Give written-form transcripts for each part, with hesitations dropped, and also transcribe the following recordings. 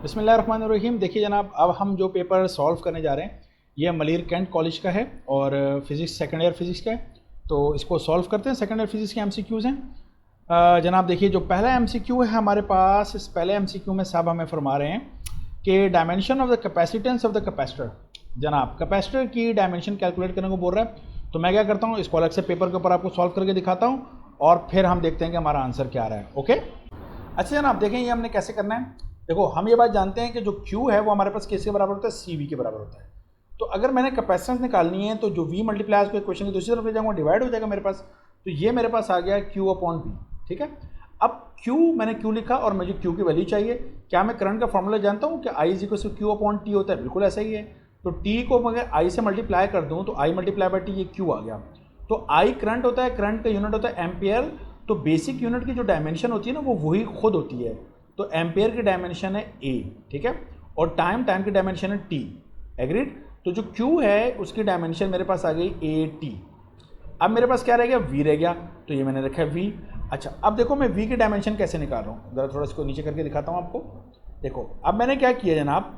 बिस्मिल्लाहिर्रहमानिर्रहीम। देखिए जनाब, अब हम जो पेपर सॉल्व करने जा रहे हैं ये मलिर कैंट कॉलेज का है और फिज़िक्स सेकेंड ईयर फिज़िक्स का है। तो इसको सॉल्व करते हैं। सेकेंड ईयर फिज़िक्स के एमसीक्यूज़ हैं। जनाब देखिए, जो पहला एमसीक्यू है हमारे पास, इस पहले एमसीक्यू में साहब हमें फरमा रहे हैं कि dimension of the capacitance of the capacitor. जनाब कैपेसिटर की डायमेंशन कैलकुलेट करने को बोल रहा है। तो मैं क्या करता हूँ, इसको अलग से पेपर के ऊपर आपको सॉल्व करके दिखाता हूँ और फिर हम देखते हैं कि हमारा आंसर क्या आ रहा है। ओके, अच्छा जनाब देखें ये हमने कैसे करना है। देखो, हम ये बात जानते हैं कि जो Q है वो हमारे पास किसके बराबर होता है, CV के बराबर होता है। तो अगर मैंने कैपेसिटेंस निकालनी है तो जो V मल्टीप्लाई को इक्वेशन की दूसरी तरफ ले जाऊंगा, डिवाइड हो जाएगा मेरे पास। तो ये मेरे पास आ गया Q अपॉन V। ठीक है, अब Q मैंने Q लिखा और मुझे Q की वैल्यू चाहिए। क्या मैं करंट का फॉर्मूला जानता हूँ कि I is equal to Q upon T होता है? बिल्कुल ऐसा ही है। तो T को अगर I से मल्टीप्लाई कर दूँ तो I मल्टीप्लाई बाई T, ये Q आ गया। तो I करंट होता है, करंट का यूनिट होता है एम्पियर। तो बेसिक यूनिट की जो डायमेंशन होती है ना वो वही खुद होती है। तो एम्पेयर की डायमेंशन है A, ठीक है, और टाइम की डायमेंशन है T। एग्रीड। तो जो Q है उसकी डायमेंशन मेरे पास आ गई AT। अब मेरे पास क्या रह गया, V रह गया। तो ये मैंने रखा है V। अच्छा, अब देखो मैं V की डायमेंशन कैसे निकाल रहा हूँ, ज़रा थोड़ा इसको नीचे करके दिखाता हूँ आपको। देखो अब मैंने क्या किया जनाब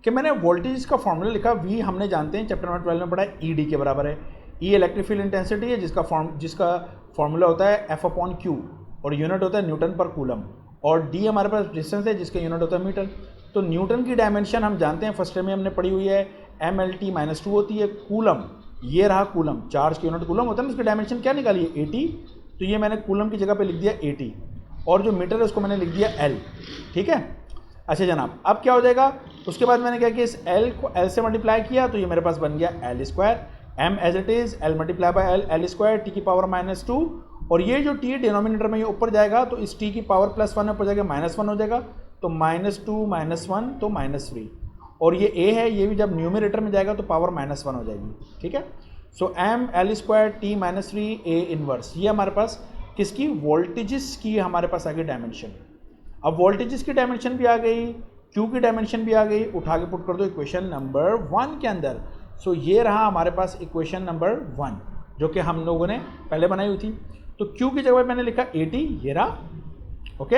कि मैंने वोल्टेज का फॉर्मूला लिखा। V हमने जानते हैं, चैप्टर नंबर 12 में पढ़ा है, ED के बराबर है। E इलेक्ट्रिक फील्ड इंटेंसिटी है जिसका फॉर्मूला होता है F अपॉन Q और यूनिट होता है न्यूटन पर कूलम। और D हमारे पास डिस्टेंस है जिसका यूनिट होता है मीटर। तो न्यूटन की डायमेंशन हम जानते हैं, फर्स्ट में हमने पढ़ी हुई है, MLT-2 होती है। कूलम, ये रहा कूलम, चार्ज की यूनिट कूलम होता है ना, उसकी डायमेंशन क्या निकाली है, AT। तो ये मैंने कूलम की जगह पे लिख दिया AT और जो मीटर है उसको मैंने लिख दिया L। ठीक है, अच्छा जनाब अब क्या हो जाएगा, उसके बाद मैंने क्या किया, इस L को L से मल्टीप्लाई किया तो ये मेरे पास बन गया L square. M as it is, L multiply by L square, T की पावर -2। और ये जो T डिनोमिनेटर में ये ऊपर जाएगा तो इस T की पावर +1 ऊपर जाएगा, -1 हो जाएगा। तो -2 -1 तो -3। और ये A है, ये भी जब न्यूमिनेटर में जाएगा तो पावर -1 हो जाएगी। ठीक है, सो M L square T -3 A inverse, ये हमारे पास किसकी, वोल्टेजेस की हमारे पास आ गई डायमेंशन। अब वोल्टेजेस की डायमेंशन भी आ गई, Q की डायमेंशन भी आ गई, उठा के पुट कर दो इक्वेशन नंबर 1 के अंदर। सो ये रहा हमारे पास इक्वेशन नंबर 1 जो कि हम लोगों ने पहले बनाई हुई थी। तो Q की जगह पे मैंने लिखा AT, ये रहा, ओके।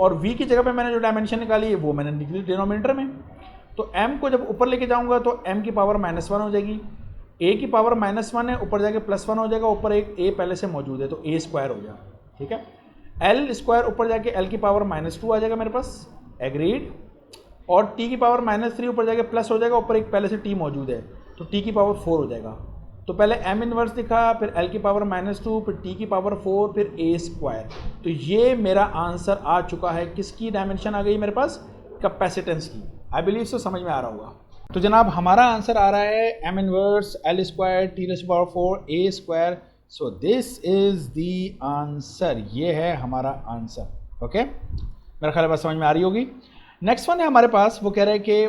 और V की जगह पे मैंने जो डायमेंशन निकाली है वो मैंने निकली डिनोमिनेटर में। तो M को जब ऊपर लेके जाऊंगा तो M की पावर -1 हो जाएगी, A की पावर -1 है, ऊपर जाके +1 हो जाएगा, ऊपर एक A पहले से मौजूद है तो A स्क्वायर हो जाएगा। ठीक है, L स्क्वायर ऊपर जाके L की पावर -2 आ जाएगा मेरे पास, एग्रीड। और T की पावर -3 ऊपर जाके प्लस हो जाएगा, ऊपर एक पहले से T मौजूद है तो T की पावर 4 हो जाएगा। तो पहले M इनवर्स दिखा, फिर L की पावर -2, फिर T की पावर 4, फिर A स्क्वायर। तो ये मेरा आंसर आ चुका है, किसकी डायमेंशन आ गई मेरे पास, कैपेसिटेंस की। आई बिलीव सो समझ में आ रहा होगा। तो जनाब हमारा आंसर आ रहा है M inverse L square T की power 4 A square. So this is the answer, ये है हमारा आंसर। ओके, मेरा ख्याल है बात समझ में आ रही होगी। नेक्स्ट वन है हमारे पास, वो कह रहे हैं कि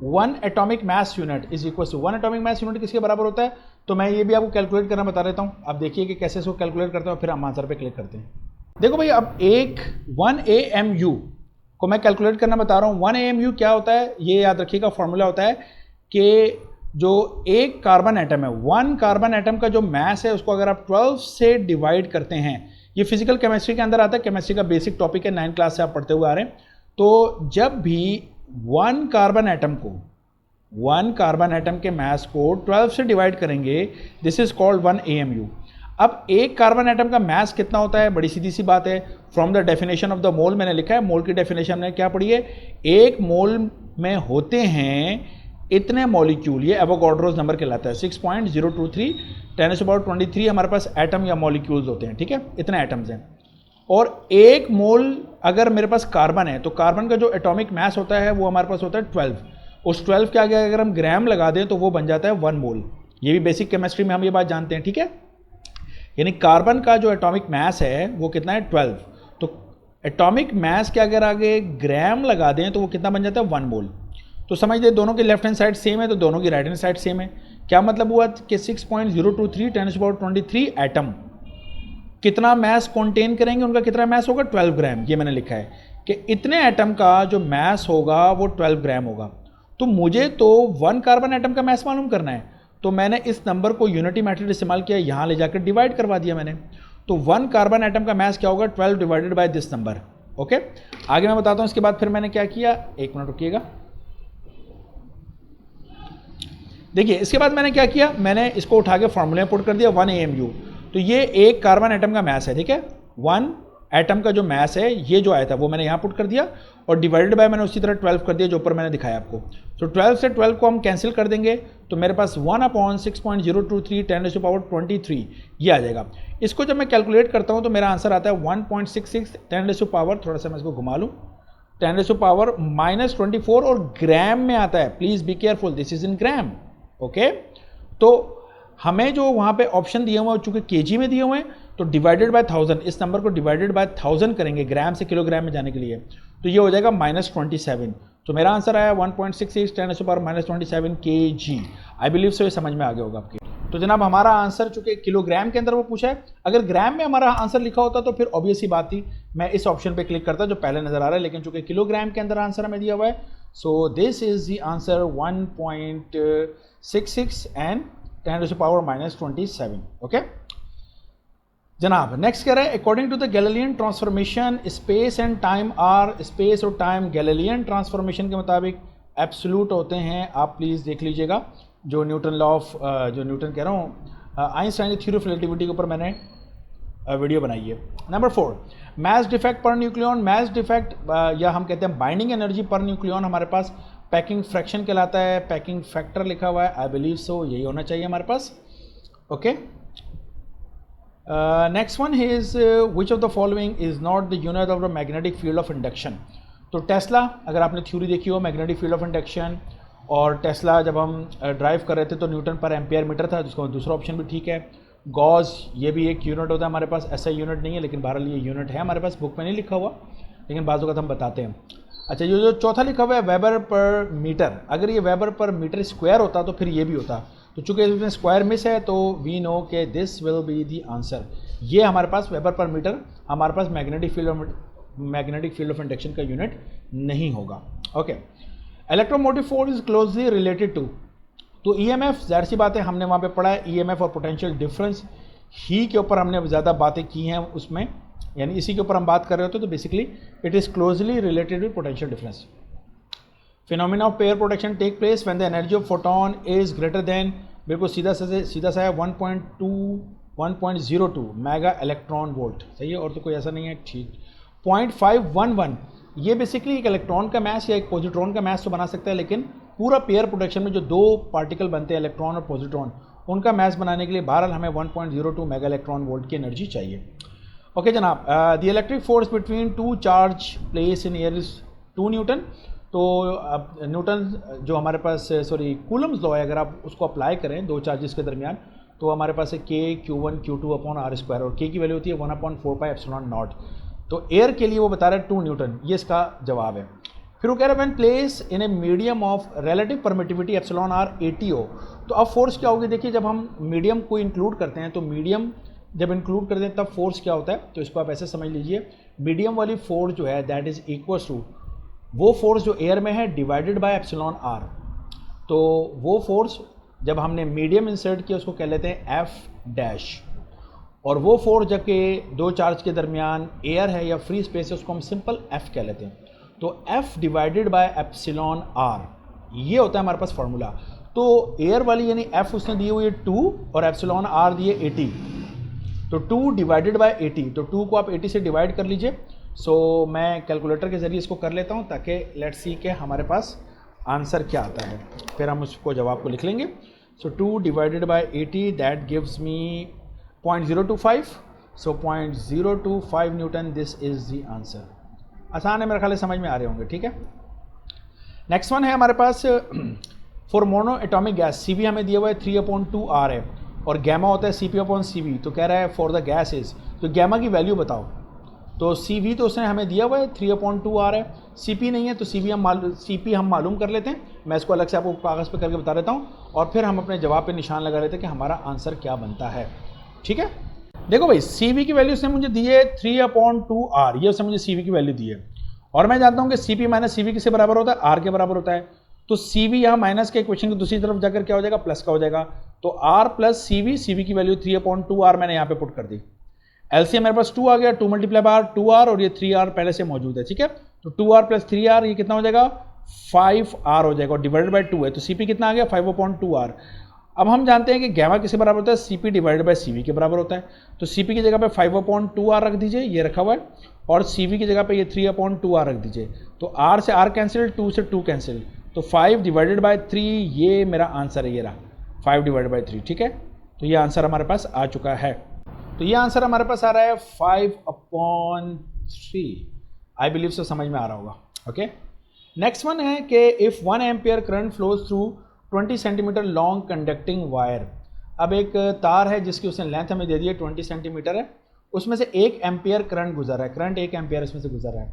one atomic mass unit is equal to, one atomic mass unit किसके बराबर होता है। तो मैं ये भी आपको कैलकुलेट करना बता देता हूँ। आप देखिए कि कैसे इसको कैलकुलेट करते हैं, फिर हम आंसर पे क्लिक करते हैं। देखो भाई, अब एक 1 AMU को मैं कैलकुलेट करना बता रहा हूँ। 1 AMU क्या होता है, ये याद रखिएगा, फॉर्मूला होता है कि जो एक कार्बन एटम है, 1 कार्बन एटम का जो मास है उसको अगर आप 12 से डिवाइड करते हैं, ये फिजिकल केमिस्ट्री के अंदर आता है, केमिस्ट्री का बेसिक टॉपिक है, 9th क्लास से आप पढ़ते हुए आ रहे हैं। तो जब भी 1 कार्बन एटम के मास को 12 से डिवाइड करेंगे, दिस इज कॉल्ड 1 AMU। अब एक कार्बन एटम का मास कितना होता है, बड़ी सीधी सी बात है, from the definition of the mole मैंने लिखा है। मोल की डेफिनेशन हमने क्या पढ़ी है, एक मोल में होते हैं इतने मॉलिक्यूल, ये एवोगाड्रोस नंबर कहलाता है, 6.023 10⁻23 हमारे पास एटम या मॉलिक्यूल्स होते हैं। ठीक है, इतने एटम्स हैं। और एक मोल अगर मेरे पास कार्बन है तो कार्बन का जो एटॉमिक मास होता है वो हमारे पास होता है 12। उस 12 के आगे अगर हम ग्राम लगा दें तो वो बन जाता है 1 मोल। ये भी बेसिक केमिस्ट्री में हम ये बात जानते हैं। ठीक है, यानी कार्बन का जो एटॉमिक मास है वो कितना है, 12। तो एटॉमिक मास के अगर आगे ग्राम लगा दें तो वो कितना बन जाता है, 1 मोल। तो समझ लें दोनों की लेफ्ट हैंड साइड सेम है तो दोनों की राइट हैंड साइड सेम है। क्या मतलब हुआ कि 6.023 10⁻23 एटम कितना मास कंटेन करेंगे, उनका कितना मास होगा, 12 ग्राम। ये मैंने लिखा है कि इतने एटम का जो मास होगा वो 12 ग्राम होगा। तो मुझे तो 1 कार्बन एटम का मास मालूम करना है, तो मैंने इस नंबर को यूनिटी मेथड इस्तेमाल किया, यहाँ ले जाकर डिवाइड करवा दिया मैंने। तो 1 कार्बन एटम का मास क्या होगा, 12 divided by this number. Okay, आगे मैं बताता हूँ इसके बाद फिर मैंने क्या किया, एक मिनट रुकिएगा। देखिए इसके बाद मैंने क्या किया, मैंने इसको उठा के फॉर्मूले में पुट कर दिया 1 AMU। तो ये एक कार्बन एटम का मास है, ठीक है, 1 एटम का जो मास है ये जो आया था वो मैंने यहाँ पुट कर दिया और डिवाइडेड बाय मैंने उसी तरह 12 कर दिया जो ऊपर मैंने दिखाया आपको। तो 12 से 12 को हम कैंसिल कर देंगे तो मेरे पास 1/6.023 10⁻23 ये आ जाएगा। इसको जब मैं कैलकुलेट करता हूँ तो मेरा आंसर आता है 1.66 10⁻, थोड़ा सा मैं इसको घुमा लूँ, 10⁻⁻24 और ग्राम में आता है। Please be careful, this is in gram. Okay, तो हमें जो वहाँ पे ऑप्शन दिए हुए हैं चूंकि केजी में दिए हुए हैं तो डिवाइडेड बाय 1000, इस नंबर को डिवाइडेड बाय 1000 करेंगे ग्राम से किलोग्राम में जाने के लिए, तो ये हो जाएगा -27। तो मेरा आंसर आया 1.66 10⁻⁻27 kg। आई बिलीव सो ये समझ में आ गया होगा आपके। तो जनाब हमारा आंसर चूंकि किलोग्राम के अंदर वो पूछा है, अगर ग्राम में हमारा आंसर लिखा होता तो फिर ऑब्वियस ही बात थी मैं इस ऑप्शन पे क्लिक करता जो पहले नजर आ रहा है, लेकिन चूंकि किलोग्राम के अंदर आंसर हमें दिया हुआ है, so this is the answer 1.66 and 10⁻⁻27। Okay जनाब, नेक्स्ट कह रहा है according to the Galilean transformation space and time are, space और टाइम गैलीलियन ट्रांसफॉर्मेशन के मुताबिक एब्सोल्यूट होते हैं। आप प्लीज़ देख लीजिएगा जो न्यूटन लॉ ऑफ, जो न्यूटन कह रहा हूँ, आइंस्टाइन की थ्योरी ऑफ रिलेटिविटी के ऊपर मैंने वीडियो बनाई है। Number 4, mass defect per nucleon. Mass defect या हम कहते हैं बाइंडिंग एनर्जी पर न्यूक्लियन हमारे पास पैकिंग फ्रैक्शन कहलाता है, पैकिंग फैक्टर लिखा हुआ है, आई बिलीव सो यही होना चाहिए हमारे पास। Okay, next one is which of the following is not the unit of the magnetic field of induction. तो टेस्ला, अगर आपने थ्योरी देखी हो मैग्नेटिक फील्ड ऑफ इंडक्शन, और टेस्ला जब हम ड्राइव कर रहे थे तो न्यूटन पर एम्पियर मीटर था, जिसको दूसरा ऑप्शन भी ठीक है। गॉज, ये भी एक यूनिट होता है हमारे पास, ऐसा यूनिट नहीं है लेकिन बहरहाल ये यूनिट है हमारे पास, बुक में नहीं लिखा हुआ लेकिन बाज़ वक़्त हम बताते हैं। अच्छा, ये जो चौथा लिखा हुआ है वेबर पर मीटर, अगर ये वेबर पर मीटर स्क्वायर होता तो फिर ये भी होता, तो चूंकि इसमें स्क्वायर मिस है तो वी नो के this will be the answer. ये हमारे पास वेबर पर मीटर हमारे पास मैग्नेटिक फील्ड ऑफ इंडक्शन का यूनिट नहीं होगा। Okay, electromotive force is closely related to, तो ईएमएफ, जाहिर सी बात है हमने वहाँ पे पढ़ा है ईएमएफ और पोटेंशियल डिफरेंस ही के ऊपर हमने ज़्यादा बातें की हैं उसमें, यानी इसी के ऊपर हम बात कर रहे होते तो basically it is closely related with potential difference. Phenomena of pair protection take place when the energy of photon is greater than, बिल्कुल सीधा सा है 1.02 मेगा इलेक्ट्रॉन वोल्ट, सही है, और तो कोई ऐसा नहीं है, ठीक। 0.511, ये बेसिकली एक इलेक्ट्रॉन का मास या एक पॉजिट्रॉन का मास तो बना सकता है, लेकिन पूरा पेयर प्रोटेक्शन में जो दो पार्टिकल बनते हैं इलेक्ट्रॉन और पॉजिट्रॉन, उनका मास बनाने के लिए बहरहाल हमें 1.02 मेगा इलेक्ट्रॉन वोल्ट की एनर्जी चाहिए। ओके जनाब, the electric force between two charge place in air is 2 Newton. तो न्यूटन जो हमारे पास, सॉरी कूलम्स लॉ है, अगर आप उसको अप्लाई करें दो चार्जेस के दरमियान तो हमारे पास है K Q1 Q2 upon R² और K की वैल्यू होती है 1/4πε0। तो एयर के लिए वो बता रहा है 2 न्यूटन, ये इसका जवाब है। फिर वो कह रहा है when place in a medium of relative permittivity εr 80 हो, तो अब फोर्स क्या होगी, देखिए जब हम मीडियम को इंक्लूड करते हैं तो मीडियम जब इंक्लूड करते हैं तब फोर्स क्या होता है, तो इसको आप ऐसे समझ लीजिए, मीडियम वाली फोर्स जो है दैट इज इक्वल टू वो फोर्स जो एयर में है डिवाइडेड बाय εr। तो वो फोर्स जब हमने मीडियम इंसर्ट किया उसको कह लेते हैं F', और वो फोर्स जबकि दो चार्ज के दरमियान एयर है या फ्री स्पेस है उसको हम सिंपल F कह लेते हैं। तो F डिवाइडेड बाय εr, ये होता है हमारे पास फॉर्मूला। तो एयर वाली यानी F उसने दी हुई है 2 और εr दिए 80, तो 2 डिवाइडेड बाय 80, तो 2 को आप 80 से डिवाइड कर लीजिए। सो मैं कैलकुलेटर के ज़रिए इसको कर लेता हूँ ताकि लेट्स सी के हमारे पास आंसर क्या आता है, फिर हम उसको जवाब को लिख लेंगे। सो 2 divided by 80 that gives me 0.025, so 0.025 Newton, this is the answer. आसान है, मेरे ख्याल समझ में आ रहे होंगे, ठीक है। नेक्स्ट वन है हमारे पास for monoatomic gas, CV हमें दिया हुआ है 3/2R है और गैमा होता है CP/CV। तो कह रहा है फॉर द गैस इज, तो गैमा की वैल्यू बताओ। तो CV तो उसने हमें दिया हुआ है 3/2R है, CP नहीं है तो CP हम मालूम कर लेते हैं। मैं इसको अलग से आपको कागज़ पे करके बता देता हूँ और फिर हम अपने जवाब पे निशान लगा लेते हैं कि हमारा आंसर क्या बनता है, ठीक है। देखो भाई, CV की वैल्यू उसने मुझे दी है 3/2R, ये उसने मुझे CV की वैल्यू दी है और मैं जानता हूँ कि CP माइनस CV किससे बराबर होता है, R के बराबर होता है। तो CV यहाँ माइनस के इक्वेशन की दूसरी तरफ जाकर क्या हो जाएगा, प्लस का हो जाएगा। तो R प्लस CV की वैल्यू 3/2R मैंने यहाँ पे पुट कर दी। एलसीएम मेरे पास 2 आ गया, 2 मल्टीप्लाई बाय 2r और ये 3r पहले से मौजूद है, ठीक है। तो 2r प्लस 3r ये कितना हो जाएगा 5r हो जाएगा और डिवाइडेड बाय 2 है, तो सीपी कितना आ गया 5/2r। अब हम जानते हैं कि गैमा किसके बराबर होता है, सीपी डिवाइडेड बाय सीवी के बराबर होता है। तो सीपी की जगह पे 5/2r रख दीजिए, ये रखा हुआ है, और सीवी की जगह पे ये 3/2r रख दीजिए। तो r से r कैंसिल, 2 से 2 कैंसिल, तो 5 डिवाइडेड बाय 3 ये मेरा आंसर है, ये रहा 5 डिवाइडेड बाय 3, ठीक है। तो ये आंसर हमारे पास आ चुका है। तो ये आंसर हमारे पास आ रहा है 5/3। आई बिलीव से समझ में आ रहा होगा, ओके। नेक्स्ट वन है कि if 1 ampere current flows through 20 centimetre long conducting wire. अब एक तार है जिसकी उसने लेंथ हमें दे दी है 20 सेंटीमीटर है, उसमें से 1 एम्पियर करंट गुजर रहा है, करंट 1 एम्पियर इसमें से गुजर रहा है।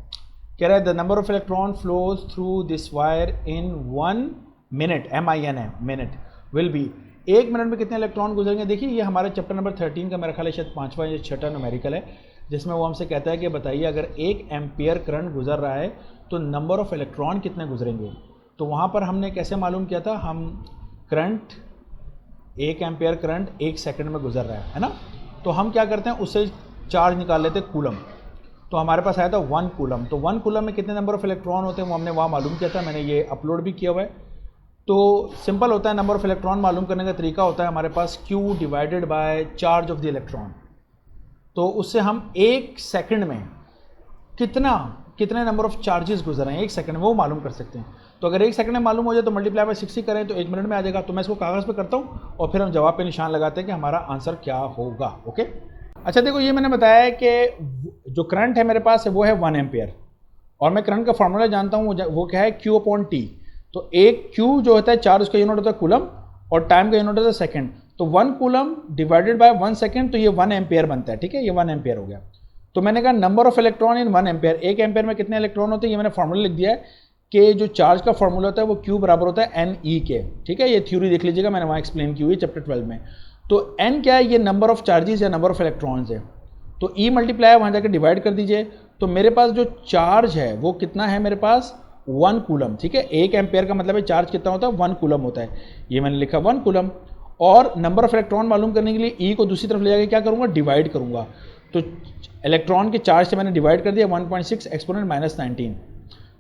कह रहा है the number of electron flows through this wire in 1 minute, MIN है मिनट, विल बी 1 मिनट में कितने इलेक्ट्रॉन गुजरेंगे। देखिए ये हमारे चैप्टर नंबर 13 का मेरा ख्याल है शायद 5वां या 6वां न्यूमेरिकल है, जिसमें वो हमसे कहता है कि बताइए अगर 1 एम्पियर करंट गुजर रहा है तो नंबर ऑफ इलेक्ट्रॉन कितने गुजरेंगे। तो वहाँ पर हमने कैसे मालूम किया था, हम करंट 1 एम्पियर करंट 1 सेकंड में गुजर रहा है ना, तो हम क्या करते हैं उससे चार्ज निकाल लेते हैं कूलम। तो हमारे पास आया था 1 कूलम, तो 1 कूलम में कितने नंबर ऑफ इलेक्ट्रॉन होते हैं वो हमने वहाँ मालूम किया था, मैंने ये अपलोड भी किया हुआ है। तो सिंपल होता है, नंबर ऑफ इलेक्ट्रॉन मालूम करने का तरीका होता है हमारे पास Q divided by charge of the electron. तो उससे हम 1 सेकंड में कितने नंबर ऑफ चार्जेस गुजर रहे हैं 1 सेकंड में वो मालूम कर सकते हैं। तो अगर 1 सेकंड में मालूम हो जाए तो मल्टीप्लाई बाय 60 करें तो 1 मिनट में आ जाएगा। तो मैं इसको कागज़ पे करता हूँ और फिर हम जवाब पे निशान लगाते हैं कि हमारा आंसर क्या होगा, ओके। अच्छा देखो, ये मैंने बताया है कि जो करंट है मेरे पास है वो है 1 एम्पियर, और मैं करंट का फॉर्मूला जानता हूँ, वो क्या है Q/T। तो एक Q जो होता है चार्ज, उसका यूनिट होता है कूलम, और टाइम का यूनिट होता है सेकंड। तो 1 कूलम डिवाइडेड बाय 1 सेकंड, तो ये 1 एम्पियर बनता है, ठीक है, ये 1 एम्पियर हो गया। तो मैंने कहा number of electron in 1 ampere, 1 ampere में कितने इलेक्ट्रॉन होते हैं, ये मैंने फॉर्मूला लिख दिया है कि जो चार्ज का फॉर्मूला होता है वो Q बराबर होता है NE के, ठीक है। ये थ्योरी देख लीजिएगा, मैंने वहाँ एक्सप्लेन की हुई है चैप्टर 12 में। तो N क्या है, ये नंबर ऑफ चार्जेस या नंबर ऑफ इलेक्ट्रॉन्स है। तो E मल्टीप्लाई वहाँ जाकर डिवाइड कर दीजिए, तो मेरे पास जो चार्ज है वो कितना है, मेरे पास 1 कूलम, ठीक है। 1 एम्पियर का मतलब है चार्ज कितना होता है 1 कूलम होता है, ये मैंने लिखा 1 कूलम। और नंबर ऑफ इलेक्ट्रॉन मालूम करने के लिए E को दूसरी तरफ ले जाकर क्या करूँगा, डिवाइड करूँगा। तो इलेक्ट्रॉन के चार्ज से मैंने डिवाइड कर दिया 1.6 एक्सपोनेंट -19,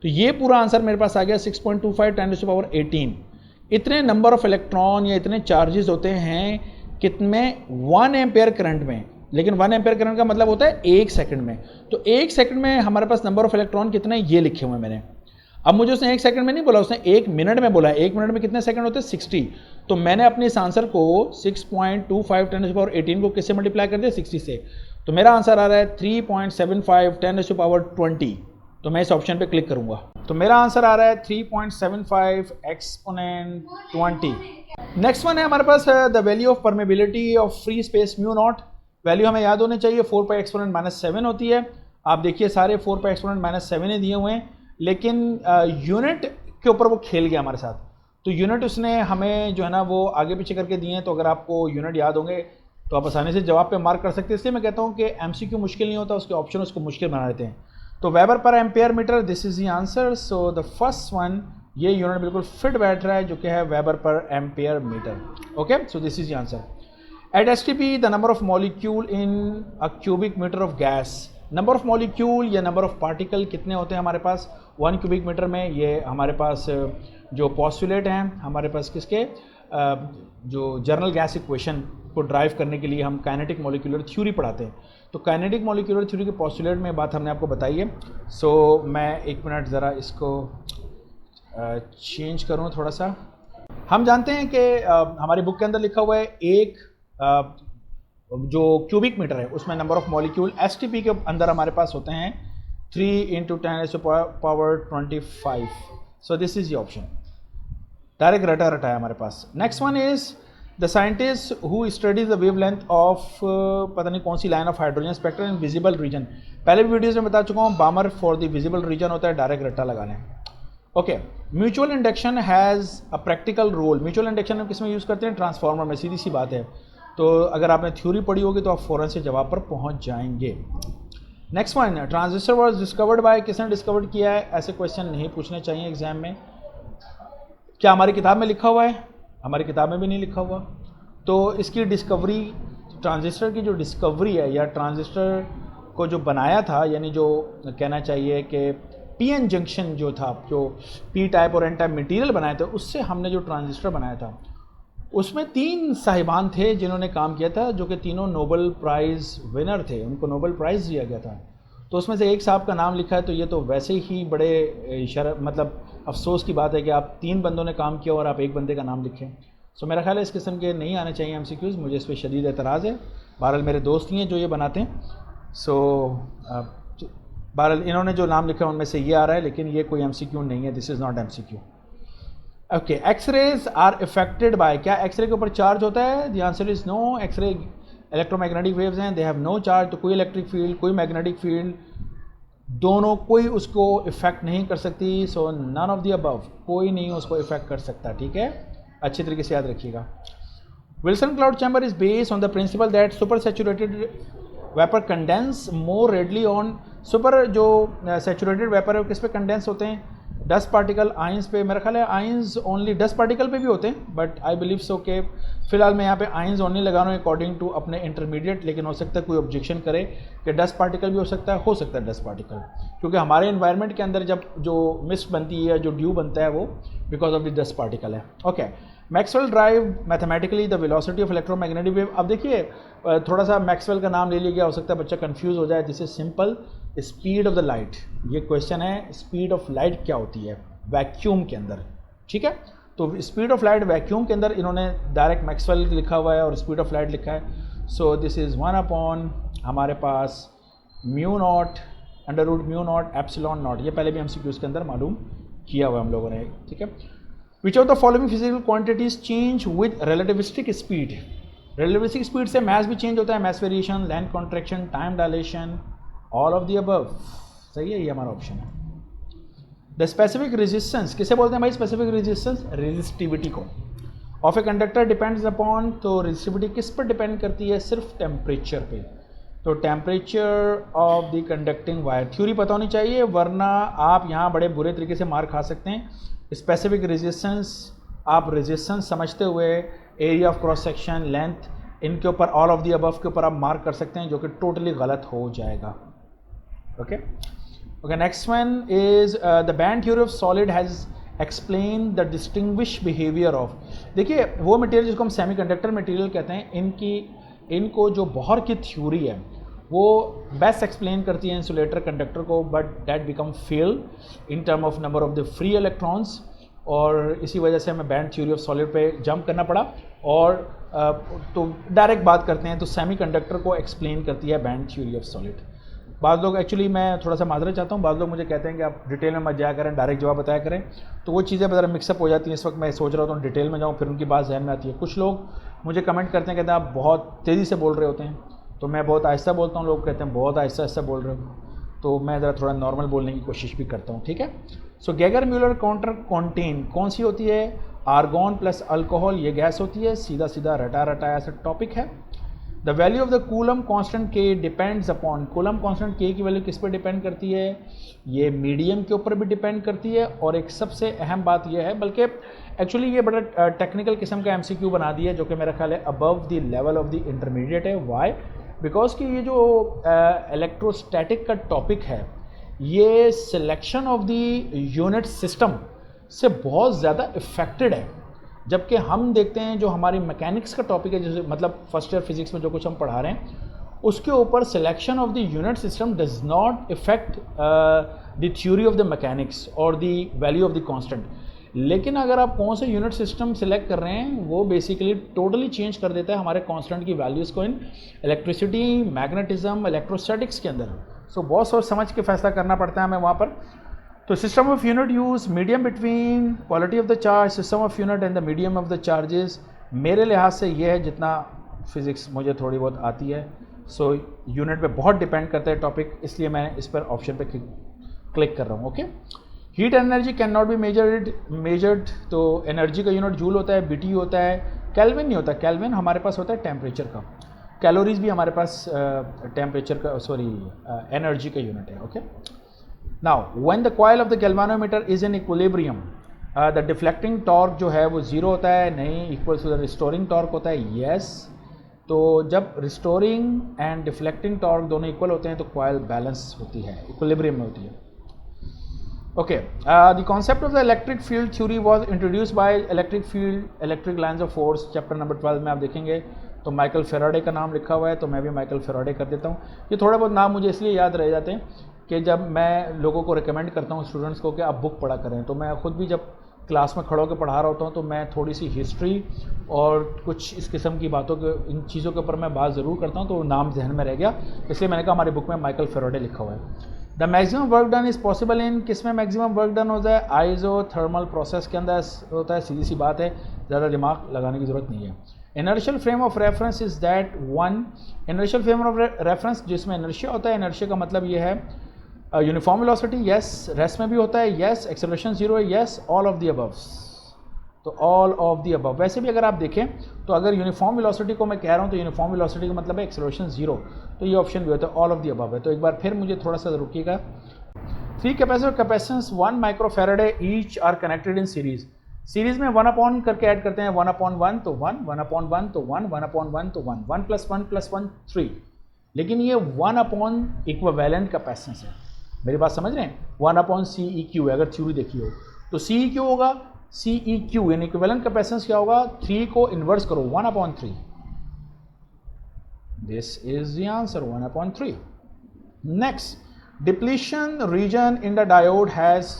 तो ये पूरा आंसर मेरे पास आ गया 6.25 10⁻18। इतने नंबर ऑफ इलेक्ट्रॉन या इतने चार्जेस होते हैं कितने 1 एम्पियर करंट में, लेकिन 1 एम्पियर करंट का मतलब होता है 1 सेकंड में। तो 1 सेकंड में हमारे पास नंबर ऑफ इलेक्ट्रॉन कितने ये लिखे हुए हैं मैंने। अब मुझे उसने 1 सेकंड में नहीं बोला, उसने 1 मिनट में बोला। 1 मिनट में कितने सेकंड होते हैं 60। तो मैंने अपने इस आंसर को 6.25 10⁻18 को किससे मल्टीप्लाई कर दिया 60 से। तो मेरा आंसर आ रहा है 3.75 10⁻20। तो मैं इस ऑप्शन पे क्लिक करूंगा, तो मेरा आंसर आ रहा है 3.75 एक्सपोनेंट 20। नेक्स्ट वन है हमारे पास the value of permeability of free space μ0। वैल्यू हमें याद होनी चाहिए, 4 एक्सपोनेंट -7 होती है। आप देखिए सारे 4 एक्सपोनेंट -7 ही दिए हुए हैं, लेकिन यूनिट के ऊपर वो खेल गया हमारे साथ। तो यूनिट उसने हमें जो है ना वो आगे पीछे करके दिए हैं, तो अगर आपको यूनिट याद होंगे तो आप आसानी से जवाब पे मार्क कर सकते हैं। इसलिए मैं कहता हूँ कि MCQ मुश्किल नहीं होता, उसके ऑप्शन उसको मुश्किल बना देते हैं। तो वेबर पर ampere metre, this is the answer. So the first one, ये यूनिट बिल्कुल फिट बैठ रहा है जो कि है वेबर पर ampere metre, okay. So this is the answer. At STP the number of molecule in a cubic metre of gas. Number of molecule या नंबर ऑफ पार्टिकल कितने होते हैं हमारे पास 1 क्यूबिक मीटर में। ये हमारे पास जो पॉस्टुलेट हैं हमारे पास किसके, जो जनरल गैस इक्वेशन को ड्राइव करने के लिए हम काइनेटिक मॉलिक्यूलर थ्योरी पढ़ाते हैं। तो काइनेटिक मॉलिक्यूलर थ्योरी के पॉस्टुलेट में बात हमने आपको बताई है। सो मैं 1 मिनट ज़रा इसको चेंज करूँ थोड़ा सा। हम जानते हैं कि हमारी बुक के अंदर लिखा हुआ है एक जो क्यूबिक मीटर है उसमें नंबर ऑफ मॉलिक्यूल STP के अंदर हमारे पास होते हैं 3 × 10⁻25। So this is the option, direct रटा है हमारे पास। Next one is the scientist who studies the wavelength of पता नहीं कौन सी line of hydrogen spectrum in visible region. पहले भी वीडियोज में बता चुका हूँ, Balmer for the visible region होता है, डायरेक्ट रट्टा लगा लें, okay. Mutual induction has a practical role. Mutual induction हम किस में यूज़ करते हैं, ट्रांसफार्मर में, सीधी सी बात है। तो अगर आपने थ्योरी पढ़ी होगी तो आप फ़ौरन से जवाब पर पहुँच जाएंगे। Next one, transistor was discovered by, किसने डिस्कवर्ड किया है। ऐसे क्वेश्चन नहीं पूछने चाहिए एग्जाम में। क्या हमारी किताब में लिखा हुआ है, हमारी किताब में भी नहीं लिखा हुआ। तो इसकी डिस्कवरी ट्रांजिस्टर की जो डिस्कवरी है या ट्रांजिस्टर को जो बनाया था, यानी जो कहना चाहिए कि पीएन जंक्शन जो था, जो पी टाइप और एन टाइप मटेरियल बनाए थे, उससे हमने जो ट्रांजिस्टर बनाया था, उसमें 3 साहिबान थे जिन्होंने काम किया था, जो कि तीनों नोबेल प्राइज़ विनर थे, उनको नोबेल प्राइज़ दिया गया था। तो उसमें से एक साहब का नाम लिखा है, तो ये तो वैसे ही बड़े मतलब अफसोस की बात है कि आप 3 बंदों ने काम किया और आप एक बंदे का नाम लिखें। सो मेरा ख्याल है इस किस्म के नहीं आने चाहिए MCQs, मुझे इस पर शदीद एतराज़ है। बहरहाल मेरे दोस्त ही हैं जो ये बनाते हैं। सो बहरहाल इन्होंने जो नाम लिखा है उनमें से ये आ रहा है, लेकिन ये कोई MCQ नहीं है, this is not MCQ। Okay, X-rays are affected by, क्या एक्सरे के ऊपर चार्ज होता है? The answer is no. X-ray electromagnetic waves हैं, दे हैव नो चार्ज, तो कोई इलेक्ट्रिक फील्ड कोई मैग्नेटिक फील्ड दोनों कोई उसको इफेक्ट नहीं कर सकती। So none of the above, कोई नहीं उसको इफेक्ट कर सकता, ठीक है, अच्छी तरीके से याद रखिएगा। Wilson cloud chamber is based on the principle that super saturated vapour condense more readily on, super जो सैचुरेटेड वेपर है वो किस पे कंडेंस होते हैं? डस्ट पार्टिकल, आइंस पे। मेरा ख्याल है आइंस ओनली डस्ट पार्टिकल पे भी होते हैं, बट आई बिलीव सो के फिलहाल मैं यहाँ पे आइंस ओनली लगा रहा हूँ अकॉर्डिंग टू अपने इंटरमीडिएट, लेकिन हो सकता है कोई ऑब्जेक्शन करे कि डस्ट पार्टिकल भी हो सकता है डस्ट पार्टिकल, क्योंकि हमारे इन्वायरमेंट के अंदर जब जो मिस्ट बनती है, जो ड्यू बनता है, वो because of the dust particle है। Okay, Maxwell drive mathematically the velocity of electromagnetic wave. अब देखिए थोड़ा सा मैक्सवेल का नाम ले लिया गया, हो सकता है बच्चा कंफ्यूज हो जाए। This is simple, speed of the light, ये क्वेश्चन है, स्पीड ऑफ लाइट क्या होती है वैक्यूम के अंदर, ठीक है। तो स्पीड ऑफ लाइट वैक्यूम के अंदर इन्होंने डायरेक्ट मैक्सवेल लिखा हुआ है और स्पीड ऑफ लाइट लिखा है। सो दिस इज़ 1 हमारे पास म्यू नॉट √μ0 एप्सिलॉन नॉट, ये पहले भी MCQs के अंदर मालूम किया हुआ हम लोगों ने, ठीक है। Which of the following physical quantities change with relativistic speed? Relativistic speed से मास भी चेंज होता है, mass variation, length contraction, time dilation, all of the above. सही है, ये हमारा ऑप्शन है। द स्पेसिफिक रेजिस्टेंस किसे बोलते हैं भाई? स्पेसिफिक रेजिस्टेंस रेजिस्टिविटी को। Of a conductor depends upon, तो रेजिस्टिविटी किस पर डिपेंड करती है? सिर्फ टेम्परेचर पे। तो temperature of the conducting wire, theory पता होनी चाहिए, वरना आप यहाँ बड़े बुरे तरीके से मार खा सकते हैं। स्पेसिफिक रेजिस्टेंस, आप रेजिस्टेंस समझते हुए area of cross section, length, इनके ऊपर ऑल ऑफ द अबव के ऊपर आप मार्क कर सकते हैं, जो कि टोटली गलत हो जाएगा। Okay okay, next one is the band theory of solid has explain the distinguish behaviour of. देखिए वो मटेरियल जिसको हम सेमीकंडक्टर मटेरियल कहते हैं, इनको जो बोहर की थ्योरी है वो बेस्ट एक्सप्लेन करती है इंसुलेटर कंडक्टर को, but that become fail in term of number of the free electrons, और इसी वजह से हमें बैंड थ्योरी ऑफ सॉलिड पे जंप करना पड़ा। और तो डायरेक्ट बात करते हैं तो सेमीकंडक्टर को एक्सप्लेन करती है बैंड थ्योरी ऑफ सॉलिड। बाद लोग, एक्चुअली मैं थोड़ा सा माजरत चाहता हूँ, बाद लोग मुझे कहते हैं कि आप डिटेल में मत जाया करें, डायरेक्ट जवाब बताया करें, तो वो चीज़ें ज़रा मिक्सअप हो जाती हैं। इस वक्त मैं सोच रहा हूँ डिटेल में जाऊँ, फिर उनकी बात जहन में आती है। कुछ लोग मुझे कमेंट करते हैं, कहते हैं आप बहुत तेज़ी से बोल रहे होते हैं, तो मैं बहुत आहिस्ता बोलता हूँ, लोग कहते हैं बहुत आहिस्ता बोल रहे हो, तो मैं ज़रा थोड़ा नॉर्मल बोलने की कोशिश भी करता हूँ, ठीक है। सो गैगर म्यूलर काउंटर कॉन्टेन कौन सी होती है? आर्गॉन प्लस अल्कोहल, ये गैस होती है। सीधा सीधा रटा ऐसा टॉपिक है। The value of the coulomb constant के डिपेंड्स अपॉन, कूलम कांस्टेंट के की वैल्यू किस पर डिपेंड करती है? ये मीडियम के ऊपर भी डिपेंड करती है। और एक सबसे अहम बात यह है, बल्कि एक्चुअली ये बड़ा टेक्निकल किस्म का MCQ बना दिया है, जो कि मेरा ख्याल है above the level of the intermediate है। वाई? बिकॉज कि ये जो इलेक्ट्रोस्टैटिक का टॉपिक है, ये selection of the unit system से बहुत ज़्यादा इफेक्टेड है, जबकि हम देखते हैं जो हमारी मैकेनिक्स का टॉपिक है, जैसे मतलब फर्स्ट ईयर फिजिक्स में जो कुछ हम पढ़ा रहे हैं, उसके ऊपर selection of the unit system does not effect the theory of the mechanics और the value of the constant. लेकिन अगर आप कौन से यूनिट सिस्टम सिलेक्ट कर रहे हैं, वो बेसिकली टोटली चेंज कर देता है हमारे कांस्टेंट की वैल्यूज़ को इन इलेक्ट्रिसिटी, मैग्नेटिज्म, इलेक्ट्रोस्टैटिक्स के अंदर। सो बहुत सोच समझ के फैसला करना पड़ता है हमें वहाँ पर। तो system of unit use medium between quality of the charge, system of unit and the medium of the charges. मेरे लिहाज से ये है, जितना फिजिक्स मुझे थोड़ी बहुत आती है, सो यूनिट पे बहुत डिपेंड करता है टॉपिक, इसलिए मैं इस पर ऑप्शन पे क्लिक कर रहा हूँ। Okay, heat energy can not be measured, तो एनर्जी का यूनिट जूल होता है, BTU होता है, केल्विन नहीं होता। केल्विन हमारे पास होता है टेम्परेचर का, कैलोरीज भी हमारे पास टेम्परेचर का, सॉरी एनर्जी का यूनिट है। Okay, now when the coil of the galvanometer is in equilibrium, the deflecting torque जो है वो जीरो होता है, नहीं, equals to the restoring torque होता है, यस। तो जब रिस्टोरिंग एंड डिफ्लेक्टिंग टॉर्क दोनों इक्वल होते हैं तो कॉइल बैलेंस होती है, इक्विलिब्रियम में होती है। Okay, the concept of the electric field theory was introduced by electric lines of force, chapter number 12 में आप देखेंगे तो माइकल फेराडे का नाम लिखा हुआ है, तो मैं भी माइकल फेराडे कर देता हूँ। ये थोड़े बहुत नाम मुझे इसलिए याद रह जाते हैं कि जब मैं लोगों को रिकमेंड करता हूँ स्टूडेंट्स को कि आप बुक पढ़ा करें, तो मैं खुद भी जब क्लास में खड़ा होकर पढ़ा रहा होता हूँ तो मैं थोड़ी सी हिस्ट्री और कुछ इस किस्म की बातों के, इन चीज़ों के ऊपर मैं बात ज़रूर करता हूँ, तो नाम जहन में रह गया, इसलिए मैंने कहा हमारी बुक में माइकल फेराडे लिखा हुआ है। The maximum work done is possible in, किस में मैक्सिमम वर्क डन होता है? आइसोथर्मल प्रोसेस के अंदर होता है, सीधी सी बात है, ज़्यादा दिमाग लगाने की ज़रूरत नहीं है। Inertial frame of reference is that one, inertial frame of reference जिसमें इनर्शिया होता है, इनर्शिया का मतलब ये है यूनिफॉर्म वेलोसिटी, यस, रेस्ट में भी होता है, यस, एक्सेलरेशन जीरो है, yes, all of the above, तो ऑल ऑफ द अबव। वैसे भी अगर आप देखें तो अगर यूनिफॉर्म वेलोसिटी को मैं कह रहा हूँ तो यूनिफॉर्म वेलोसिटी का मतलब है एक्सेलरेशन जीरो, तो ये ऑप्शन भी होता है, ऑल ऑफ द अबव है। तो एक बार फिर मुझे थोड़ा सा रुकिएगा। 3 capacitor capacitance 1 microfarad each are connected in series, series में 1 अपॉन करके ऐड करते हैं, 1/1 तो 1, 1/1 तो 1, 1/1 तो 1, 1 + 1 + 1 3, लेकिन ये 1 अपॉन इक्विवेलेंट कैपेसिटेंस है, मेरी बात समझ रहे हैं, 1/CEQ है, अगर थ्योरी देखी हो तो CEQ होगा, CEQ यानी इक्विवेलेंट कैपेसिटेंस क्या होगा, 3 को इन्वर्स करो, 1/3, this is the answer, 1/3। Next, depletion region in the diode has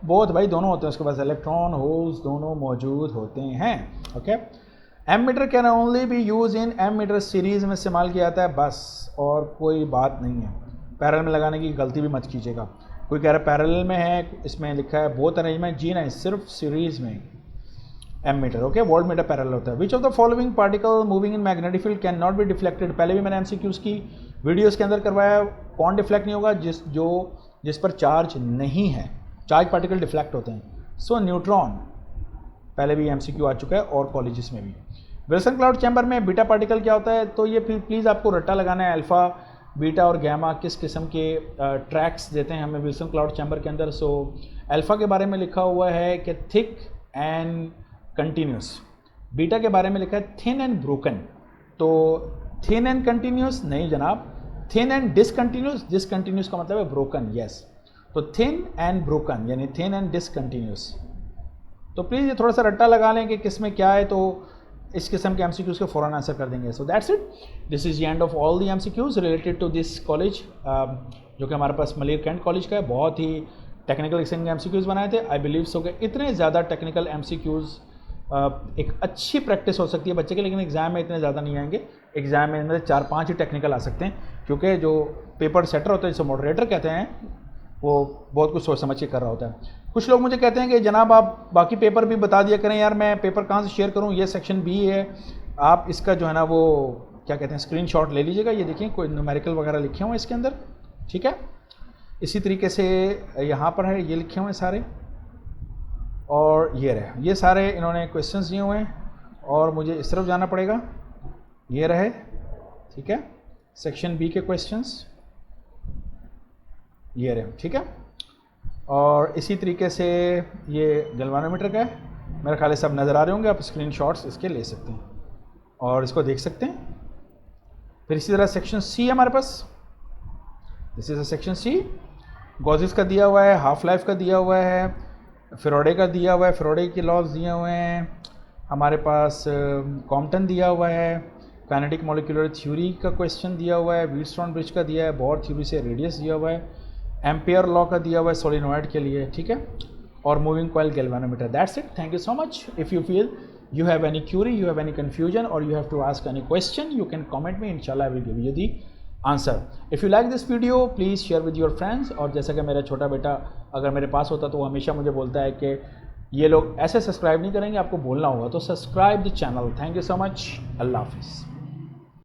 both, भाई दोनों होते हैं, उसके पास इलेक्ट्रॉन होल्स दोनों मौजूद होते हैं। Okay, ammeter can only be use in, ammeter series में इस्तेमाल किया जाता है बस, और कोई बात नहीं है, पैरेलल में लगाने की गलती भी मत कीजिएगा। कोई कह रहा है पैरेलल में है, इसमें लिखा है बोथ अरेंजमेंट, जी नहीं, सिर्फ सीरीज में ammeter. Okay, volt meter parallel होता है। Which of the following particle moving in magnetic field can not be deflected, पहले भी मैंने एमसीक्यूज की वीडियोस के अंदर करवाया, कौन डिफ्लेक्ट नहीं होगा, जिस पर चार्ज नहीं है, चार्ज पार्टिकल डिफ्लेक्ट होते हैं। सो न्यूट्रॉन, पहले भी एमसीक्यू आ चुका है और कॉलेजेस में भी। विल्सन क्लाउड चैम्बर में बीटा पार्टिकल क्या होता है, तो ये प्लीज़ आपको रट्टा लगाना है, अल्फा बीटा और गैमा किस किस्म के ट्रैक्स देते हैं हमें विल्सन क्लाउड चैम्बर के अंदर। सो अल्फा के बारे में लिखा हुआ है कि थिक एंड कंटिन्यूस, बीटा के बारे में लिखा है थिन एंड ब्रोकन, तो थिन एंड कंटिन्यूस नहीं जनाब, थिन एंड डिसकंटिन्यूस, डिसकंटिन्यूस का मतलब है ब्रोकन, यस, तो थिन एंड ब्रोकन यानी थिन एंड डिसकंटिन्यूस। तो प्लीज़ ये थोड़ा सा रट्टा लगा लें कि किस में क्या है, तो इस किस्म के एमसीक्यूज़ के फ़ौरन आंसर कर देंगे। So that's it, this is the end of all the MCQs related to this college, जो कि हमारे पास मलिर कैंट कॉलेज का है। बहुत ही टेक्निकल किस्म के एमसीक्यूज़ बनाए थे, आई बिलीव सो कि इतने ज़्यादा टेक्निकल एमसीक्यूज़ एक अच्छी प्रैक्टिस हो सकती है बच्चे के, लेकिन एग्जाम में इतने ज़्यादा नहीं आएंगे, एग्जाम में इनमें 4-5 ही टेक्निकल आ सकते हैं, क्योंकि जो पेपर सेटर होता है जिसे मॉडरेटर कहते हैं वो बहुत कुछ सोच समझ के कर रहा होता है। कुछ लोग मुझे कहते हैं कि जनाब आप बाकी पेपर भी बता दिया करें, यार मैं पेपर कहाँ से शेयर करूँ, ये सेक्शन बी है, आप इसका जो है ना वो क्या कहते हैं स्क्रीनशॉट ले लीजिएगा, ये देखिए कोई न्यूमेरिकल वगैरह लिखे हुए हैं इसके अंदर, ठीक है। इसी तरीके से यहाँ पर है, ये लिखे हुए हैं सारे, और ये रहे, ये सारे इन्होंने क्वेश्चंस दिए हुए हैं, और मुझे इस तरफ जाना पड़ेगा, ये रहे, ठीक है, सेक्शन बी के क्वेश्चंस ये रहे, ठीक है। और इसी तरीके से ये गैल्वानोमीटर का है, मेरे ख्याल सब नज़र आ रहे होंगे, आप स्क्रीनशॉट्स इसके ले सकते हैं और इसको देख सकते हैं। फिर इसी तरह सेक्शन सी हमारे पास, this is a section C, Gauss's का दिया हुआ है, हाफ लाइफ का दिया हुआ है, फेराडे का दिया हुआ है, फेराडे के लॉज दिए हुए हैं, हमारे पास कॉम्पटन दिया हुआ है, काइनेटिक मॉलिक्यूलर थ्योरी का क्वेश्चन दिया हुआ है, व्हीटस्टोन ब्रिज का दिया है, बोर थ्योरी से रेडियस दिया हुआ है, एम्पियर लॉ का दिया हुआ है सोलिनॉइड के लिए, ठीक है, और moving coil galvanometer. That's it, thank you so much. If you feel you have any query, you have any confusion, or you have to ask any question, you can comment me, inshallah I will give you the answer. If you like this video, please share with your friends। और जैसा कि मेरा छोटा बेटा अगर मेरे पास होता तो वो हमेशा मुझे बोलता है कि ये लोग ऐसे सब्सक्राइब नहीं करेंगे, आपको बोलना होगा, तो subscribe the channel. Thank you so much, अल्लाह हाफिज़।